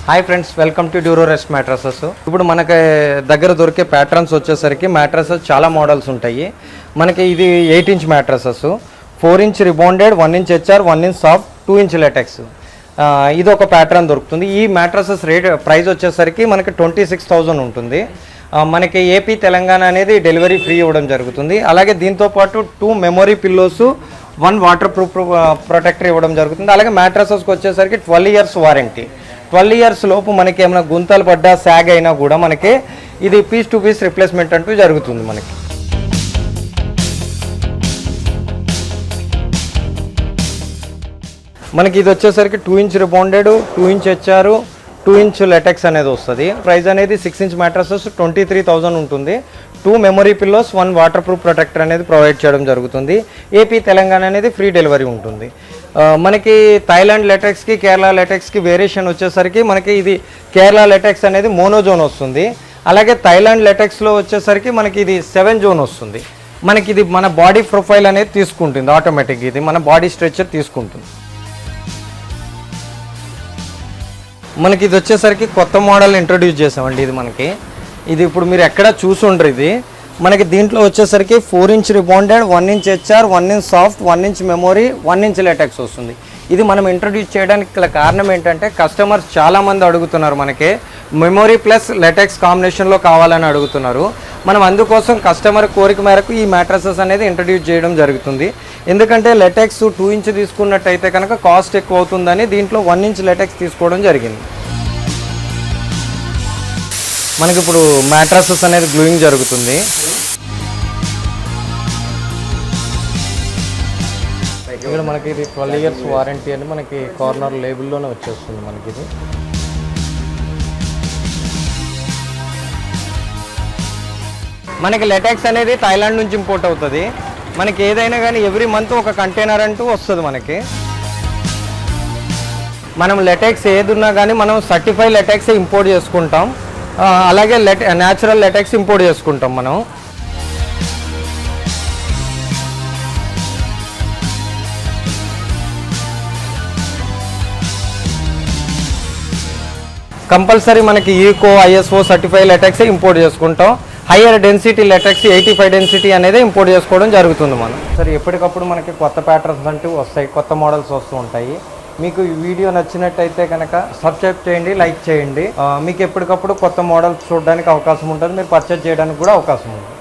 Hi friends, welcome to Duro rest mattresses. ఇప్పుడు మనకి దగ్గర దొరికే ప్యాటర్న్స్ వచ్చేసరికి మ్యాట్రసెస్ చాలా మోడల్స్ ఉంటాయి. మనకి ఇది 8 inch mattresses, 4 inch rebonded, 1 inch HR, 1 inch soft, 2 inch latex. ఇది ఒక ప్యాటర్న్ దొరుకుతుంది. ఈ మ్యాట్రసెస్ ప్రైస్ వచ్చేసరికి మనకి 26,000 ఉంటుంది. మనకి ఏపీ తెలంగాణ అనేది డెలివరీ ఫ్రీ ఇవ్వడం జరుగుతుంది. అలాగే దీంతోపాటు 2 memory pillows, 1 water proof protector ఇవ్వడం జరుగుతుంది. అలాగే మ్యాట్రసెస్కి వచ్చేసరికి 12 ఇయర్స్ వారంటీ. 12 ఇయర్స్ లోపు మనకి ఏమైనా గుంతలు పడ్డా, సాగ్ అయినా కూడా మనకి ఇది పీస్ టు పీస్ రిప్లేస్మెంట్ అంటూ జరుగుతుంది. మనకి ఇది వచ్చేసరికి 2 inch rebonded, 2 inch HR, 2 inch latex అనేది వస్తుంది. ప్రైస్ అనేది 6 ఇంచ్ మ్యాట్రసెస్ 23,000 ఉంటుంది. 2 memory pillows, 1 water proof protector అనేది ప్రొవైడ్ చేయడం జరుగుతుంది. ఏపీ తెలంగాణ అనేది ఫ్రీ డెలివరీ ఉంటుంది. మనకి థాయిలాండ్ లెటెక్స్కి, కేరళ లెటెక్స్కి వేరియేషన్ వచ్చేసరికి మనకి ఇది కేరళ లెటెక్స్ అనేది మోనోజోన్ వస్తుంది. అలాగే థాయిలాండ్ లెటెక్స్లో వచ్చేసరికి మనకి ఇది 7 జోన్ వస్తుంది. మనకి ఇది మన బాడీ ప్రొఫైల్ అనేది తీసుకుంటుంది, ఆటోమేటిక్గా ఇది మన బాడీ స్ట్రక్చర్ తీసుకుంటుంది. మనకి ఇది వచ్చేసరికి కొత్త మోడల్ ఇంట్రొడ్యూస్ చేసామండి. ఇది ఇప్పుడు మీరు ఎక్కడ చూసుండ్రు. ఇది మనకి దీంట్లో వచ్చేసరికి 4 inch rebonded, 1 inch HR, 1 inch soft, 1 inch memory, 1 inch latex వస్తుంది. ఇది మనం ఇంట్రొడ్యూస్ చేయడానికి కారణం ఏంటంటే కస్టమర్స్ చాలామంది అడుగుతున్నారు, మనకి మెమొరీ ప్లస్ లెటెక్స్ కాంబినేషన్లో కావాలని అడుగుతున్నారు. మనం అందుకోసం కస్టమర్ కోరిక మేరకు ఈ మ్యాట్రసెస్ అనేది ఇంట్రొడ్యూస్ చేయడం జరుగుతుంది. ఎందుకంటే లెటెక్స్ 2 ఇంచ్ తీసుకున్నట్టయితే కనుక కాస్ట్ ఎక్కువ అవుతుందని దీంట్లో 1 ఇంచ్ లెటెక్స్ తీసుకోవడం జరిగింది. మనకి ఇప్పుడు మ్యాట్రసెస్ అనేది గ్లూయింగ్ జరుగుతుంది. ఇక్కడ మనకి ఇది 12 ఇయర్స్ వారంటీ అని మనకి కార్నర్ లేబుల్లోనే వచ్చేస్తుంది. మనకి లెటెక్స్ అనేది థాయిలాండ్ నుంచి ఇంపోర్ట్ అవుతుంది. మనకి ఏదైనా కానీ ఎవ్రీ మంత్ ఒక కంటైనర్ అంటూ వస్తుంది. మనం లెటెక్స్ ఏది ఉన్నా కానీ మనం సర్టిఫైడ్ లెటెక్స్ ఇంపోర్ట్ చేసుకుంటాం. అలాగే న్యాచురల్ లెటెక్స్ ఇంపోర్ట్ చేసుకుంటాం మనం. కంపల్సరీ మనకి eco, ISO certified latex import చేసుకుంటాం. హయ్యర్ డెన్సిటీ లెటెక్స్ 85 డెన్సిటీ అనేది ఇంపోర్ట్ చేసుకోవడం జరుగుతుంది. సరే, ఎప్పటికప్పుడు మనకి కొత్త ప్యాటర్న్స్ అంటూ వస్తాయి, కొత్త మోడల్స్ వస్తూ ఉంటాయి. మీకు ఈ వీడియో నచ్చినట్టయితే కనుక సబ్స్క్రైబ్ చేయండి, లైక్ చేయండి. మీకు ఎప్పటికప్పుడు కొత్త మోడల్స్ చూడడానికి అవకాశం ఉంటుంది, మీరు పర్చేజ్ చేయడానికి కూడా అవకాశం ఉంటుంది.